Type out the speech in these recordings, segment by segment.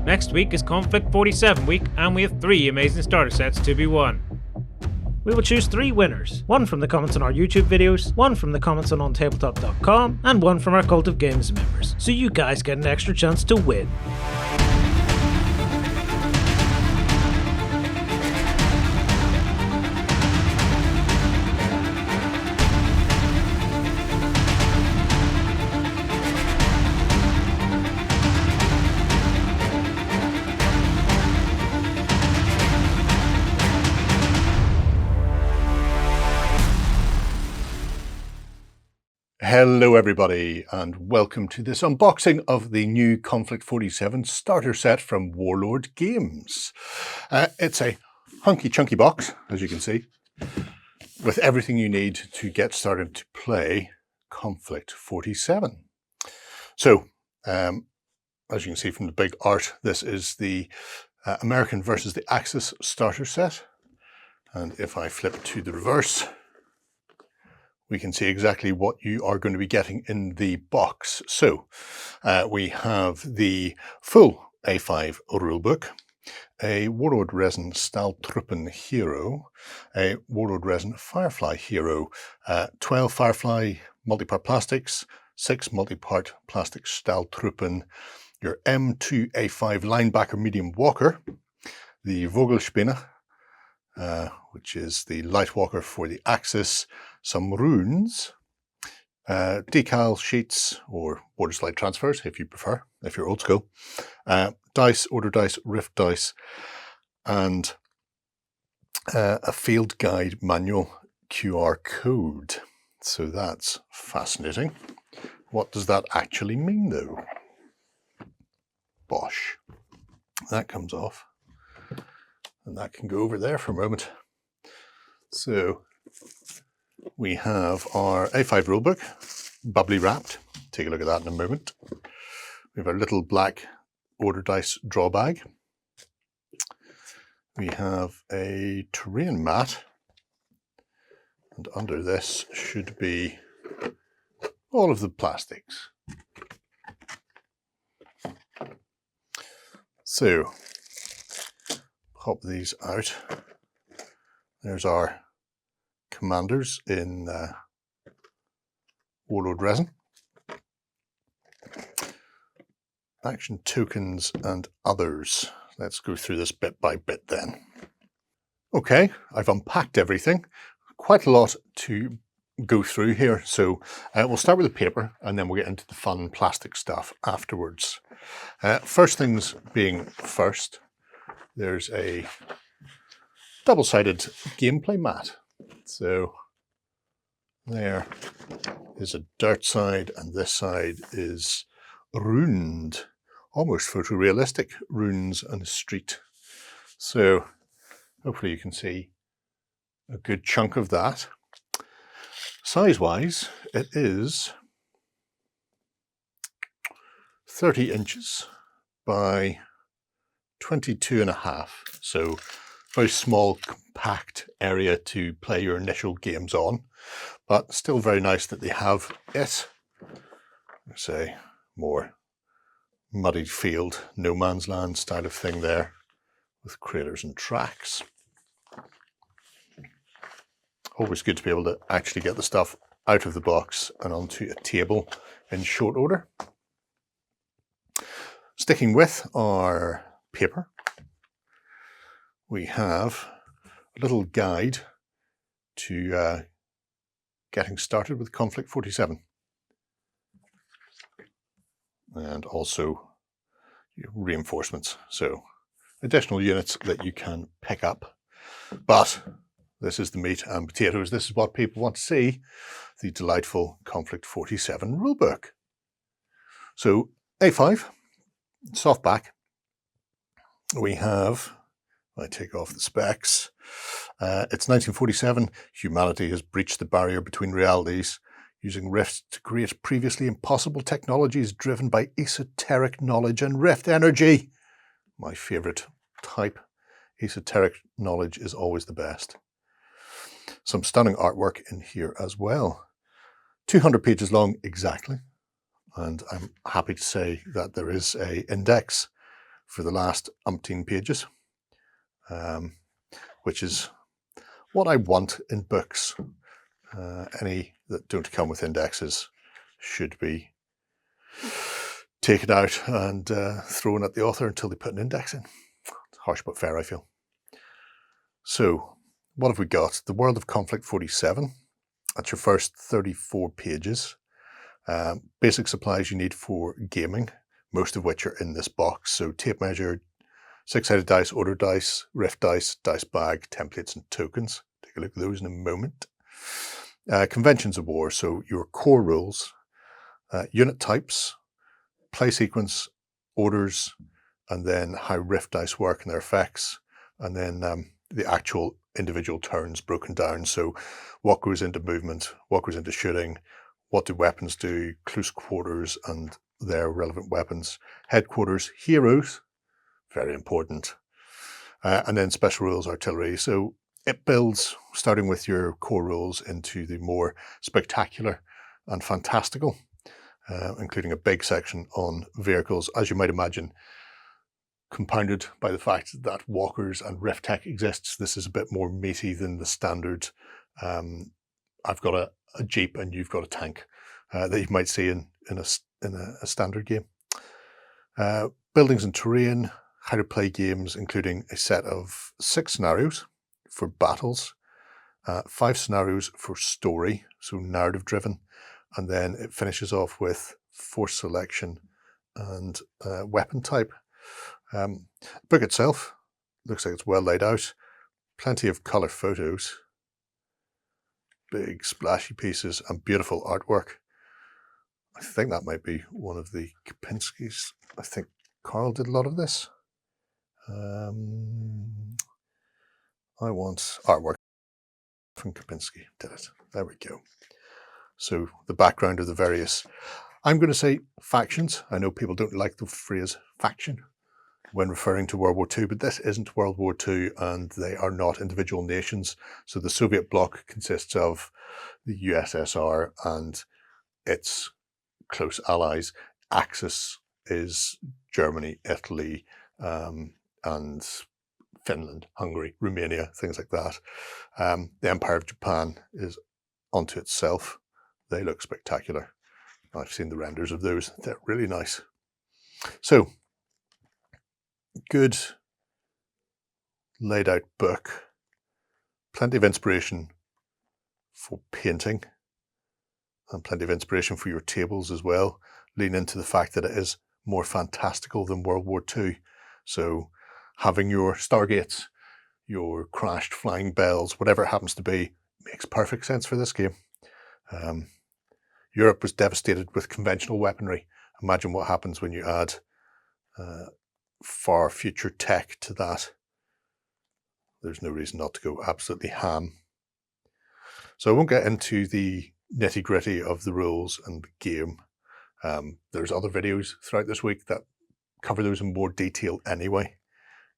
Next week is Konflikt 47 week, and we have 3 amazing starter sets to be won. We will choose 3 winners, 1 from the comments on our YouTube videos, 1 from the comments on OnTableTop.com, and 1 from our Cult of Games members, so you guys get an extra chance to win. Hello everybody, and welcome to this unboxing of the new Konflikt 47 starter set from Warlord Games. It's a hunky chunky box, as you can see, with everything you need to get started to play Konflikt 47. So, as you can see from the big art, this is the American versus the Axis starter set. And if I flip to the reverse, we can see exactly what you are going to be getting in the box. So we have the full A5 rulebook, a Warlord Resin Stalhtruppen hero, a Warlord Resin Firefly hero, 12 Firefly multi-part plastics, 6 multi-part plastic Stalhtruppen, your M2A5 Linebacker Medium Walker, the Vogelspinne, which is the Light Walker for the Axis, some runes, decal sheets or border slide transfers if you prefer, if you're old school, dice, order dice, rift dice, and a field guide manual QR code. So that's fascinating. What does that actually mean though? Bosh. That comes off. And that can go over there for a moment. So we have our A5 rulebook, bubbly wrapped. Take a look at that in a moment. We have our little black order dice draw bag. We have a terrain mat. And under this should be all of the plastics. So, pop these out. There's our commanders in Warlord Resin. Action tokens and others. Let's go through this bit by bit then. Okay, I've unpacked everything. Quite a lot to go through here. So we'll start with the paper and then we'll get into the fun plastic stuff afterwards. First things being first, there's a double-sided gameplay mat. So there is a dirt side and this side is runed, almost photorealistic runes and a street. So hopefully you can see a good chunk of that. Size-wise, it is 30 inches by 22.5. So very small, compact area to play your initial games on, but still very nice that they have it. Let's say more muddied field, no man's land style of thing there with craters and tracks. Always good to be able to actually get the stuff out of the box and onto a table in short order. Sticking with our paper, we have a little guide to getting started with Konflikt 47. And also reinforcements, so additional units that you can pick up. But this is the meat and potatoes. This is what people want to see, the delightful Konflikt 47 rulebook. So A5, soft back. We have, I take off the specs, it's 1947. Humanity has breached the barrier between realities, using rifts to create previously impossible technologies driven by esoteric knowledge and rift energy. My favorite type. Esoteric knowledge is always the best. Some stunning artwork in here as well. 200 pages long exactly. And I'm happy to say that there is an index for the last umpteen pages, which is what I want in books. Any that don't come with indexes should be taken out and thrown at the author until they put an index in. It's harsh but fair, I feel. So, what have we got? The World of Konflikt 47. That's your first 34 pages. Basic supplies you need for gaming, most of which are in this box. So tape measure, 6-sided dice, order dice, rift dice, dice bag, templates and tokens. Take a look at those in a moment. Conventions of war, so your core rules, unit types, play sequence, orders, and then how rift dice work and their effects, and then the actual individual turns broken down. So what goes into movement, what goes into shooting, what do weapons do, close quarters and their relevant weapons, headquarters, heroes, very important, and then special rules, artillery. So it builds, starting with your core rules, into the more spectacular and fantastical, including a big section on vehicles, as you might imagine, compounded by the fact that walkers and rift tech exists. This is a bit more meaty than the standard. I've got a jeep and you've got a tank that you might see in a standard game. Buildings and terrain, how to play games, including a set of 6 scenarios for battles, 5 scenarios for story, so narrative driven, and then it finishes off with force selection and weapon type. The book itself looks like it's well laid out, plenty of colour photos, big splashy pieces and beautiful artwork. I think that might be one of the Kapinskis. I think Carl did a lot of this. I want artwork from Kapinski. Did it. There we go. So the background of the various, I'm going to say factions. I know people don't like the phrase faction when referring to World War II, but this isn't World War II and they are not individual nations. So the Soviet bloc consists of the USSR and its close allies. Axis is Germany, Italy, and Finland, Hungary, Romania, things like that. The Empire of Japan is onto itself. They look spectacular. I've seen the renders of those. They're really nice. So, good laid out book. Plenty of inspiration for painting and plenty of inspiration for your tables as well. Lean into the fact that it is more fantastical than World War II. So having your Stargates, your crashed flying bells, whatever it happens to be, makes perfect sense for this game. Europe was devastated with conventional weaponry. Imagine what happens when you add far future tech to that. There's no reason not to go absolutely ham. So I won't get into the nitty-gritty of the rules and the game. There's other videos throughout this week that cover those in more detail anyway.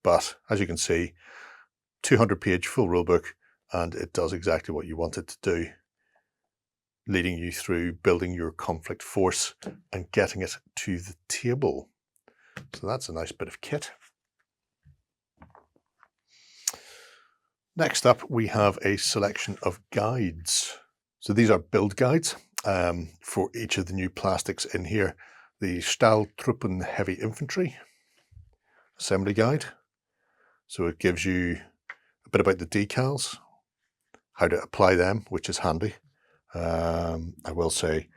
But as you can see, 200-page full rulebook, and it does exactly what you want it to do, leading you through building your conflict force and getting it to the table. So that's a nice bit of kit. Next up, we have a selection of guides. So these are build guides for each of the new plastics in here. The Stalhtruppen Heavy Infantry assembly guide. So it gives you a bit about the decals, how to apply them, which is handy. I will say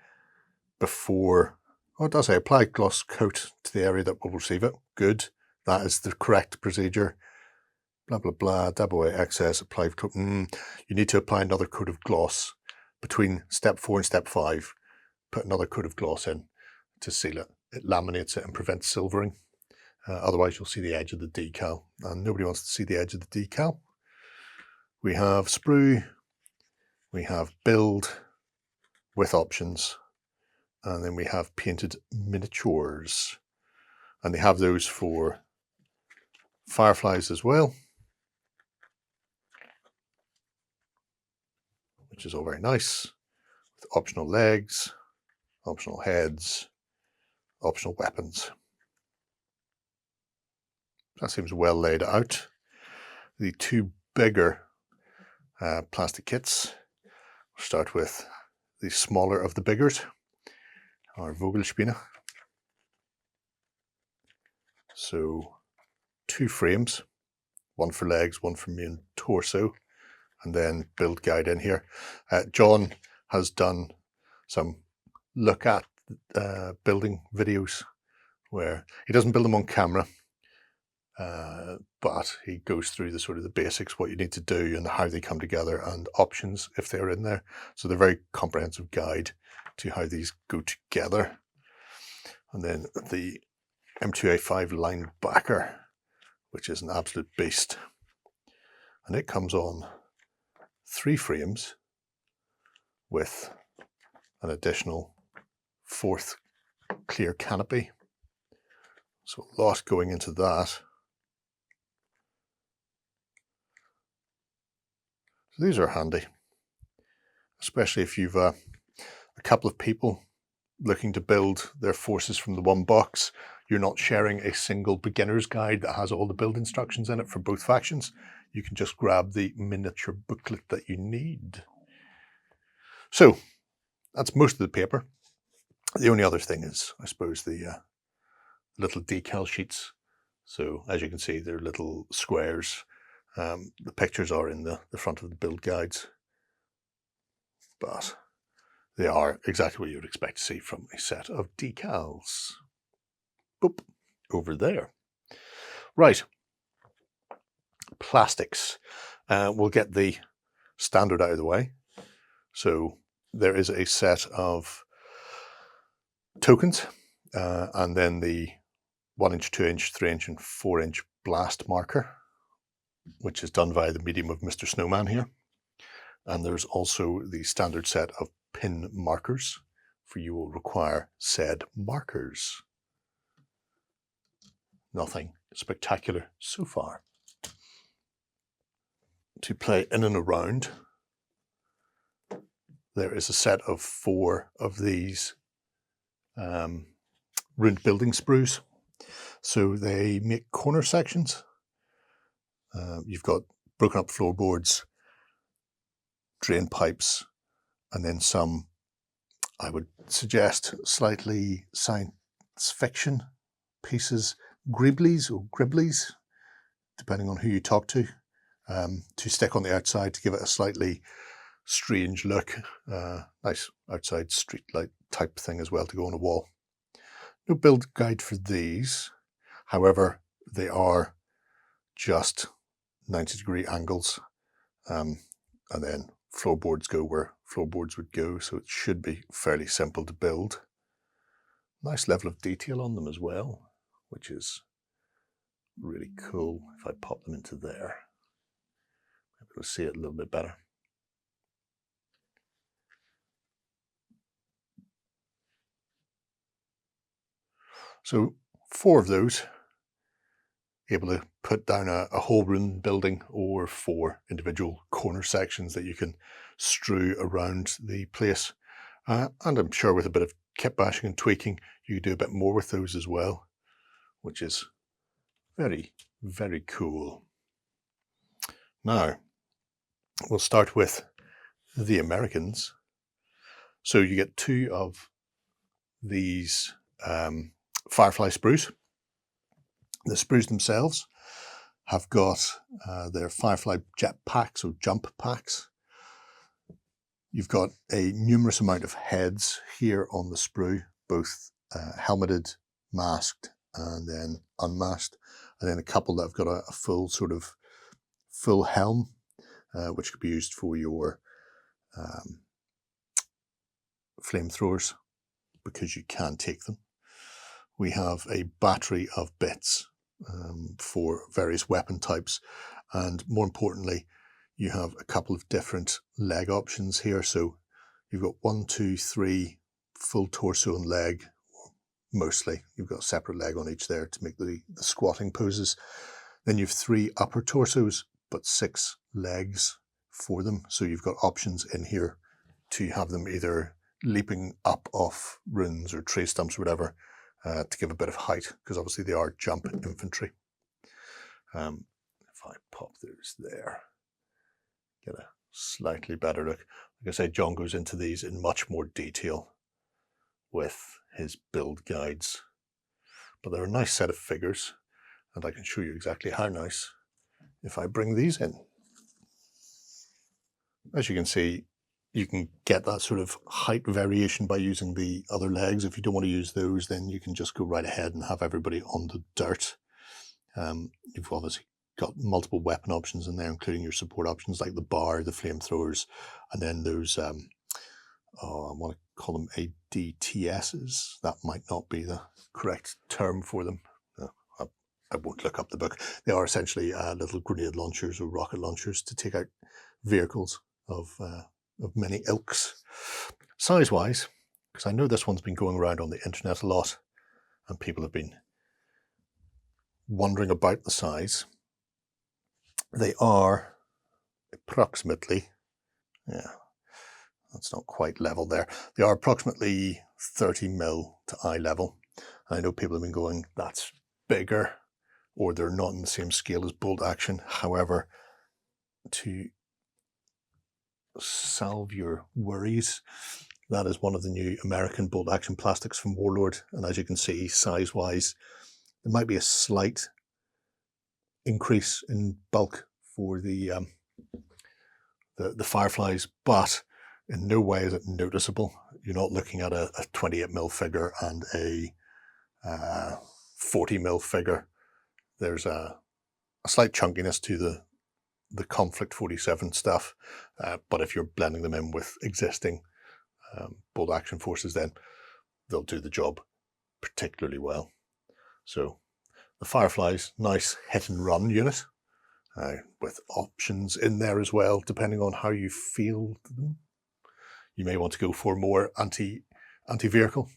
before, oh, it does say apply gloss coat to the area that will receive it. Good. That is the correct procedure. Blah, blah, blah, dab away excess, apply coat. You need to apply another coat of gloss between step 4 and step 5. Put another coat of gloss in to seal it. It laminates it and prevents silvering. Otherwise, you'll see the edge of the decal, and nobody wants to see the edge of the decal. We have sprue, we have build with options, and then we have painted miniatures. And they have those for Fireflies as well, which is all very nice, with optional legs, optional heads, optional weapons. That seems well laid out. The two bigger plastic kits. We'll start with the smaller of the biggers, our Vogelspinne. So 2 frames, one for legs, one for main torso, and then build guide in here. John has done some look at building videos where he doesn't build them on camera, but he goes through the sort of the basics, what you need to do and how they come together and options if they're in there. So they're a very comprehensive guide to how these go together. And then the M2A5 Linebacker, which is an absolute beast. And it comes on 3 frames with an additional 4th clear canopy. So a lot going into that. So these are handy, especially if you've a couple of people looking to build their forces from the one box. You're not sharing a single beginner's guide that has all the build instructions in it for both factions. You can just grab the miniature booklet that you need. So that's most of the paper. The only other thing is, I suppose, the little decal sheets. So as you can see, they're little squares. The pictures are in the front of the build guides, but they are exactly what you would expect to see from a set of decals. Boop, over there. Right, plastics. We'll get the standard out of the way. So there is a set of tokens, and then the 1-inch, 2-inch, 3-inch and 4-inch blast marker, which is done via the medium of Mr. Snowman here. And there's also the standard set of pin markers, for you will require said markers. Nothing spectacular so far. To play in and around, there is a set of 4 of these ruined building sprues. So they make corner sections. You've got broken up floorboards, drain pipes, and then some, I would suggest, slightly science fiction pieces, gribblies, depending on who you talk to stick on the outside to give it a slightly strange look. Nice outside street light type thing as well to go on a wall. No build guide for these. However, they are just 90-degree angles, and then floorboards go where floorboards would go, so it should be fairly simple to build. Nice level of detail on them as well, which is really cool. If I pop them into there, maybe we'll see it a little bit better. So 4 of those, able to put down a whole room building, or 4 individual corner sections that you can strew around the place. And I'm sure with a bit of kit bashing and tweaking, you can do a bit more with those as well, which is very, very cool. Now, we'll start with the Americans. So you get 2 of these Firefly sprues. The sprues themselves have got their Firefly jet packs or jump packs. You've got a numerous amount of heads here on the sprue, both helmeted, masked, and then unmasked, and then a couple that have got a full helm, which could be used for your flamethrowers, because you can take them. We have a battery of bits for various weapon types, and more importantly, you have a couple of different leg options here. So you've got 1, 2, 3 full torso and leg, mostly. You've got a separate leg on each there to make the squatting poses. Then you've 3 upper torsos, but 6 legs for them. So you've got options in here to have them either leaping up off ruins or tree stumps or whatever, to give a bit of height, because obviously they are jump infantry. If I pop those there, get a slightly better look. Like I say, John goes into these in much more detail with his build guides. But they're a nice set of figures, and I can show you exactly how nice if I bring these in. As you can see, you can get that sort of height variation by using the other legs. If you don't want to use those, then you can just go right ahead and have everybody on the dirt. You've obviously got multiple weapon options in there, including your support options like the bar, the flamethrowers, and then those, I want to call them ADTSs. That might not be the correct term for them. I won't look up the book. They are essentially little grenade launchers or rocket launchers to take out vehicles of many ilks. Size-wise, because I know this one's been going around on the internet a lot, and people have been wondering about the size. They are approximately, yeah, that's not quite level there. They are approximately 30mm to eye level. And I know people have been going, that's bigger, or they're not in the same scale as bolt action. However, to salve your worries, that is one of the new American bolt action plastics from Warlord. And as you can see, size-wise, there might be a slight increase in bulk for the Fireflies, but in no way is it noticeable. You're not looking at a 28mm figure and a 40mm figure. There's a slight chunkiness to the Konflikt 47 stuff, but if you're blending them in with existing bolt action forces, then they'll do the job particularly well. So the Fireflies, nice hit and run unit, with options in there as well, depending on how you field them. You may want to go for more anti-vehicle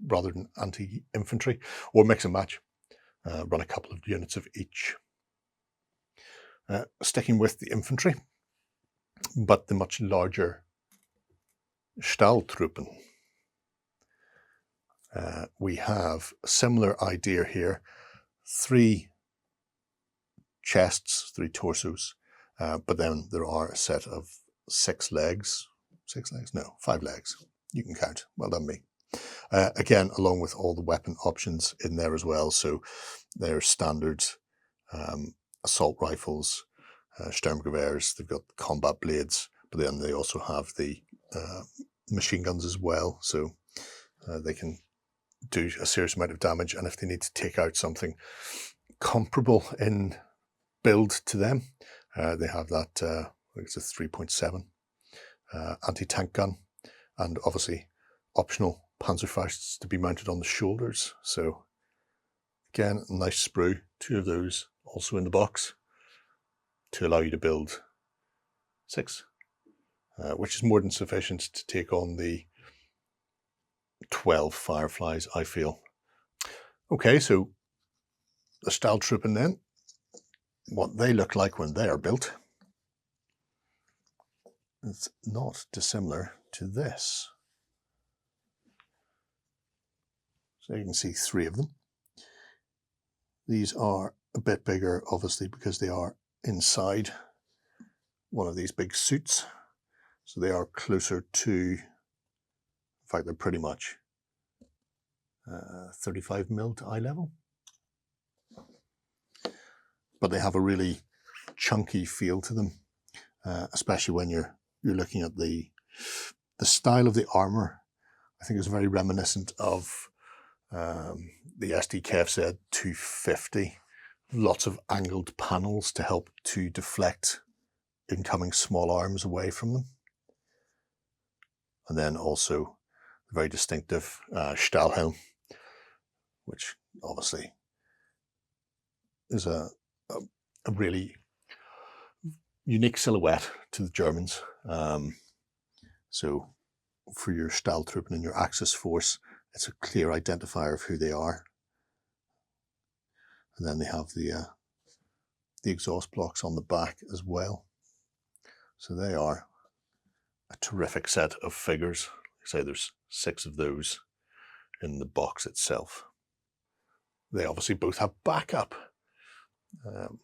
rather than anti-infantry, or mix and match. Run a couple of units of each. Sticking with the infantry, but the much larger Stalhtruppen. We have a similar idea here. 3 chests, 3 torsos, but then there are a set of 6 legs. 6 legs? No, 5 legs. You can count. Well done, me. Again, along with all the weapon options in there as well. So there's standard assault rifles, Sturmgewehrs, they've got combat blades, but then they also have the machine guns as well. So they can do a serious amount of damage, and if they need to take out something comparable in build to them, they have that, I think it's a 3.7 anti-tank gun, and obviously optional Panzerfausts to be mounted on the shoulders. So again, nice sprue, 2 of those also in the box to allow you to build 6, which is more than sufficient to take on the 12 Fireflies, I feel. Okay, so the Stalhtruppen then, what they look like when they are built, it's not dissimilar to this. So you can see 3 of them. These are a bit bigger, obviously, because they are inside one of these big suits. So they are closer to, in fact, they're pretty much 35mm to eye level. But they have a really chunky feel to them, especially when you're looking at the style of the armor. I think it's very reminiscent of the SDKFZ 250. Lots of angled panels to help to deflect incoming small arms away from them. And then also the very distinctive Stahlhelm, which obviously is a really unique silhouette to the Germans. So for your Stalhtruppen and your Axis force, it's a clear identifier of who they are. And then they have the exhaust blocks on the back as well. So they are a terrific set of figures. Like I say, there's 6 of those in the box itself. They obviously both have backup. We'll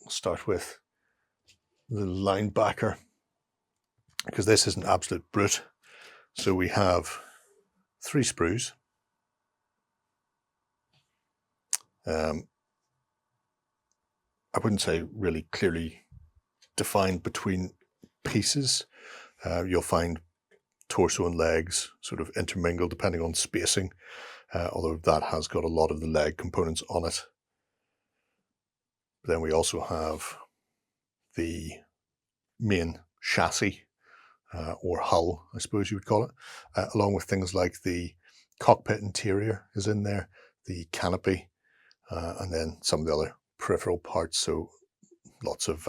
start with the linebacker, because this is an absolute brute. So we have 3 sprues. I wouldn't say really clearly defined between pieces. You'll find torso and legs sort of intermingled depending on spacing, although that has got a lot of the leg components on it. Then we also have the main chassis, or hull, I suppose you would call it, along with things like the cockpit interior is in there, the canopy, and then some of the other peripheral parts. So lots of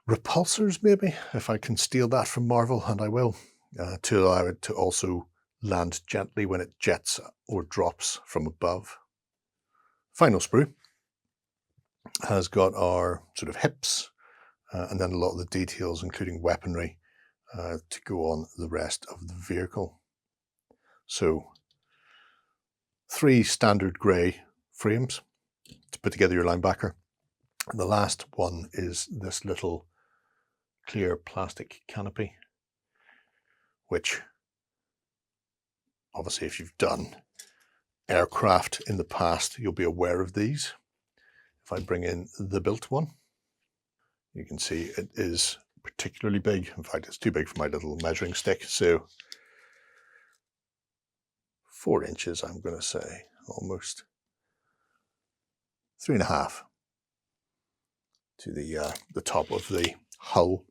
repulsors, maybe, if I can steal that from Marvel, and I will, to allow it to also land gently when it jets or drops from above. Final sprue has got our sort of hips, and then a lot of the details, including weaponry, to go on the rest of the vehicle. So 3 standard grey frames to put together your linebacker. And the last one is this little clear plastic canopy, which obviously if you've done aircraft in the past, you'll be aware of these. If I bring in the built one, you can see it is particularly big. In fact, it's too big for my little measuring stick. So 4 inches, I'm going to say, almost 3.5 to the top of the hull.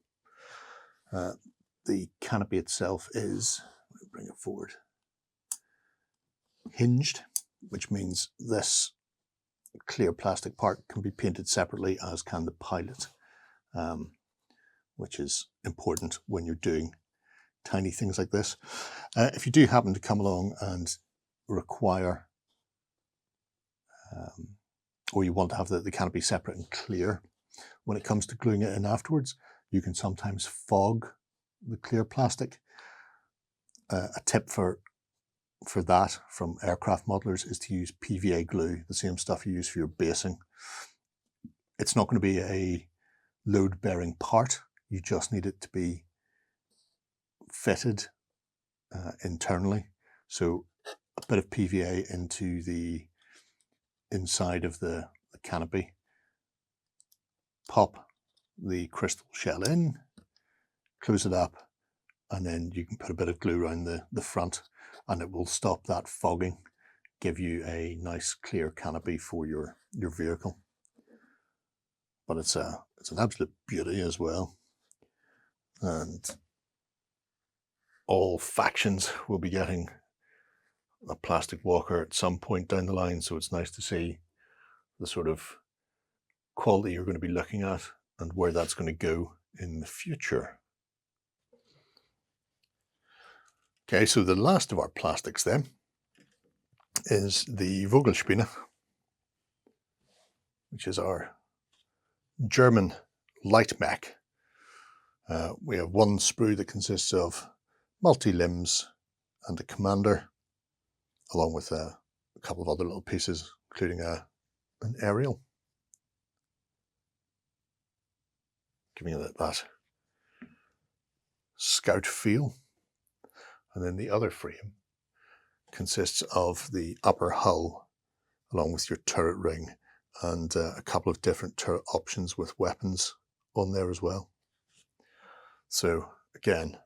The canopy itself is, let me bring it forward, hinged, which means this clear plastic part can be painted separately, as can the pilot, which is important when you're doing tiny things like this. If you do happen to come along and require, or you want to have the canopy separate and clear, when it comes to gluing it in afterwards, you can sometimes fog the clear plastic. A tip for that from aircraft modelers is to use PVA glue, the same stuff you use for your basing. It's not going to be a load-bearing part. You just need it to be fitted internally. So a bit of PVA into the inside of the canopy, pop the crystal shell in, close it up, and then you can put a bit of glue around the front, and it will stop that fogging, give you a nice clear canopy for your vehicle. But it's an absolute beauty as well, and all factions will be getting a plastic walker at some point down the line, so it's nice to see the sort of quality you're going to be looking at and where that's going to go in the future. Okay, so the last of our plastics then is the Vogelspinne, which is our German light mech. We have 1 sprue that consists of multi-limbs and a commander, along with a couple of other little pieces, including an aerial, giving it that scout feel. And then the other frame consists of the upper hull, along with your turret ring, and a couple of different turret options with weapons on there as well. So again,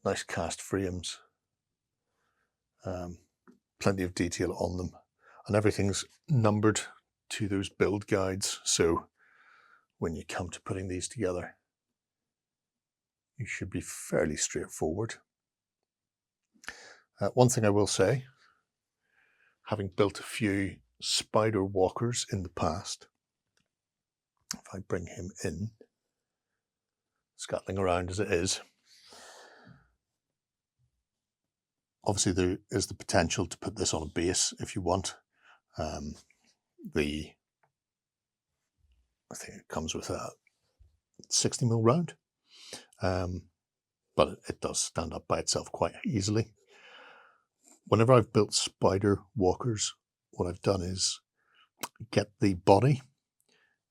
nice cast frames, plenty of detail on them, and everything's numbered to those build guides. So when you come to putting these together, you should be fairly straightforward. One thing I will say, having built a few spider walkers in the past, if I bring him in, scuttling around as it is, obviously there is the potential to put this on a base if you want. I think it comes with a 60mm round, but it does stand up by itself quite easily. Whenever I've built spider walkers, what I've done is get the body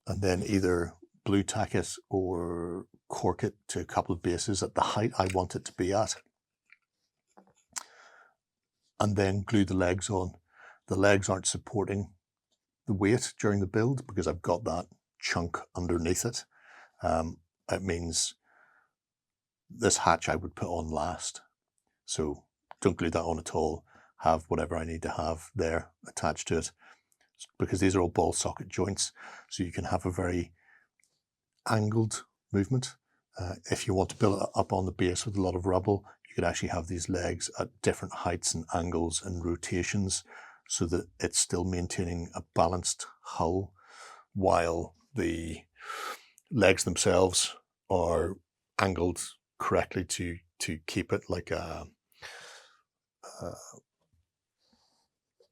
and then either blue tack it or cork it to a couple of bases at the height I want it to be at, and then glue the legs on. The legs aren't supporting the weight during the build because I've got that chunk underneath it. It means this hatch I would put on last. So don't glue that on at all. Have whatever I need to have there attached to it, because these are all ball socket joints, so you can have a very angled movement. If you want to build it up on the base with a lot of rubble, you could actually have these legs at different heights and angles and rotations so that it's still maintaining a balanced hull while the legs themselves are angled correctly to keep it like a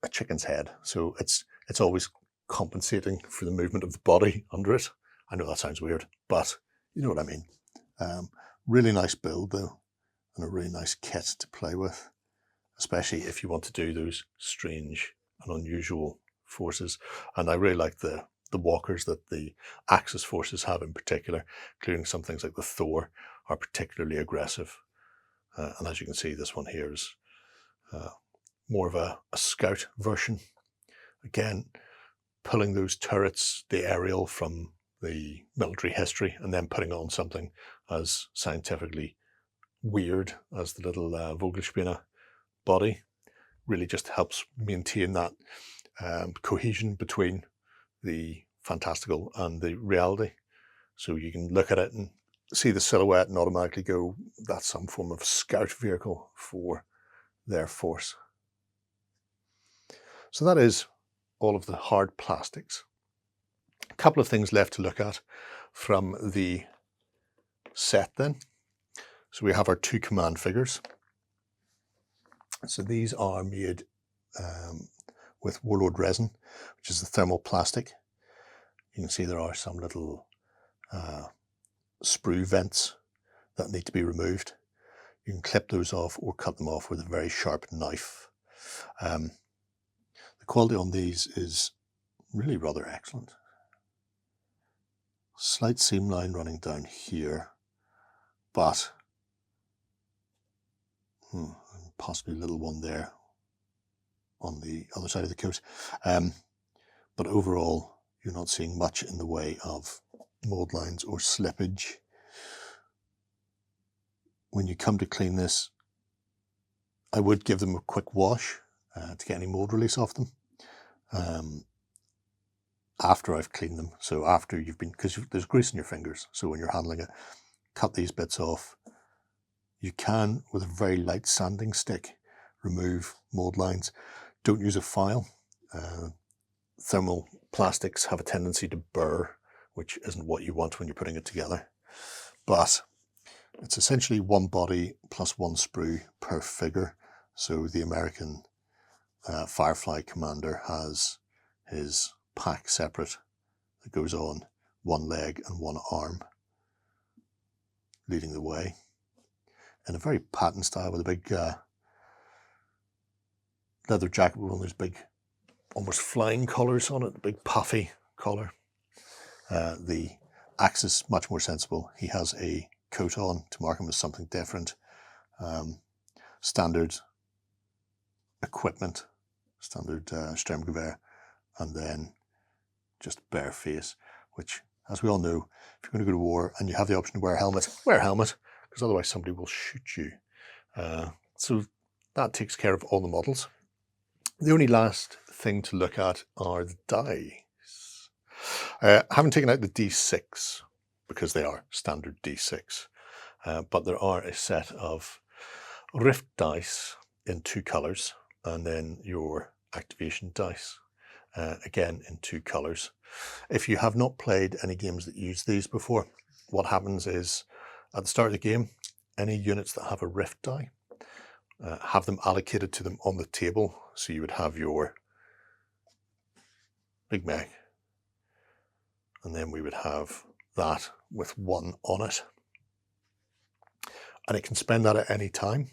chicken's head. So it's always compensating for the movement of the body under it. I know that sounds weird, but you know what I mean. Really nice build though, and a really nice kit to play with, especially if you want to do those strange and unusual forces. And I really like the walkers that the Axis forces have in particular, including some things like the Thor are particularly aggressive. And as you can see, this one here is more of a scout version. Again, pulling those turrets, the aerial from the military history, and then putting on something as scientifically weird as the little Vogelspinne body really just helps maintain that cohesion between the fantastical and the reality. So you can look at it and see the silhouette and automatically go, that's some form of scout vehicle for their force. So that is all of the hard plastics. A couple of things left to look at from the set then. So we have our two command figures. So these are made with Warlord resin, which is the thermal plastic. You can see there are some little sprue vents that need to be removed. You can clip those off or cut them off with a very sharp knife. The quality on these is really rather excellent. Slight seam line running down here, but possibly a little one there on the other side of the coat. But overall, you're not seeing much in the way of mold lines or slippage. When you come to clean this, I would give them a quick wash to get any mold release off them after I've cleaned them. So after you've been, because there's grease in your fingers, so when you're handling it, cut these bits off. You can, with a very light sanding stick, remove mold lines. Don't use a file. Thermal plastics have a tendency to burr, which isn't what you want when you're putting it together. But it's essentially one body plus one sprue per figure. So the American Firefly Commander has his pack separate that goes on one leg and one arm, leading the way in a very pattern style with a big leather jacket with one of those big almost flying collars on it, a big puffy collar. The Axis, much more sensible. He has a coat on to mark him as something different. Standard equipment, standard Sturmgewehr, and then just bare face, which, as we all know, if you're going to go to war and you have the option to wear a helmet, wear a helmet, because otherwise somebody will shoot you. So that takes care of all the models. The only last thing to look at are the dice. I haven't taken out the D6 because they are standard D6, but there are a set of rift dice in two colours, and then your activation dice, again in two colours. If you have not played any games that use these before, what happens is at the start of the game, any units that have a rift die, have them allocated to them on the table. So you would have your big mech, and then we would have that with one on it. And it can spend that at any time.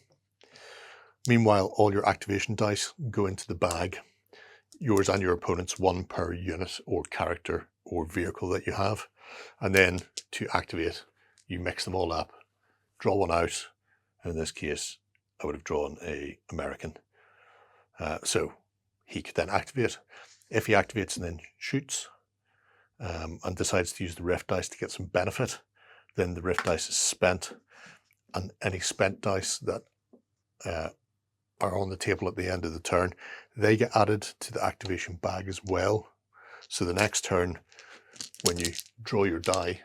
Meanwhile, all your activation dice go into the bag. yours and your opponent's, one per unit or character or vehicle that you have. And then to activate, you mix them all up, draw one out. And in this case, I would have drawn an American. So he could then activate. If he activates and then shoots and decides to use the rift dice to get some benefit, then the rift dice is spent, and any spent dice that are on the table at the end of the turn, they get added to the activation bag as well. So the next turn, when you draw your die,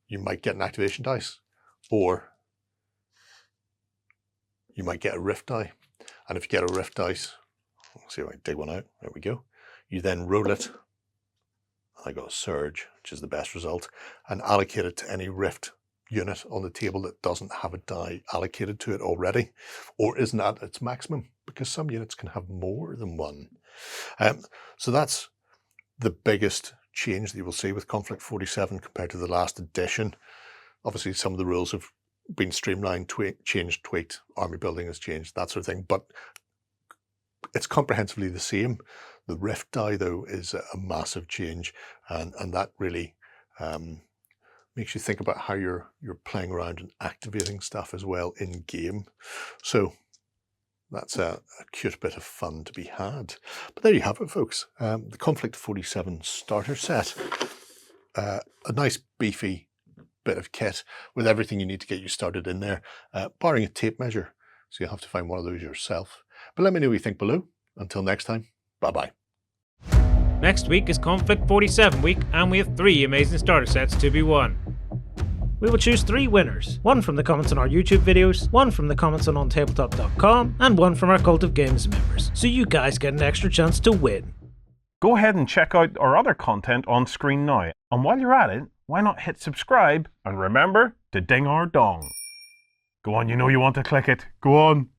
you might get an activation dice, or you might get a rift die. And if you get a rift dice, let's see if I can dig one out. There we go. You then roll it. I got a surge, which is the best result, and allocate it to any rift unit on the table that doesn't have a die allocated to it already, or isn't at its maximum, because some units can have more than one. So that's the biggest change that you will see with Konflikt 47 compared to the last edition. Obviously, some of the rules have been streamlined, changed, tweaked, army building has changed, that sort of thing, but it's comprehensively the same. The rift die, though, is a massive change, and that really makes you think about how you're playing around and activating stuff as well in game. So that's a cute bit of fun to be had. But there you have it, folks. The Konflikt 47 starter set. A nice beefy bit of kit with everything you need to get you started in there, barring a tape measure. So you'll have to find one of those yourself. But let me know what you think below. Until next time, bye-bye. Next week is Konflikt 47 week, and we have 3 amazing starter sets to be won. We will choose 3 winners, 1 from the comments on our YouTube videos, 1 from the comments on OnTableTop.com, and 1 from our Cult of Games members, so you guys get an extra chance to win. Go ahead and check out our other content on screen now, and while you're at it, why not hit subscribe, and remember to ding our dong. Go on, you know you want to click it, go on.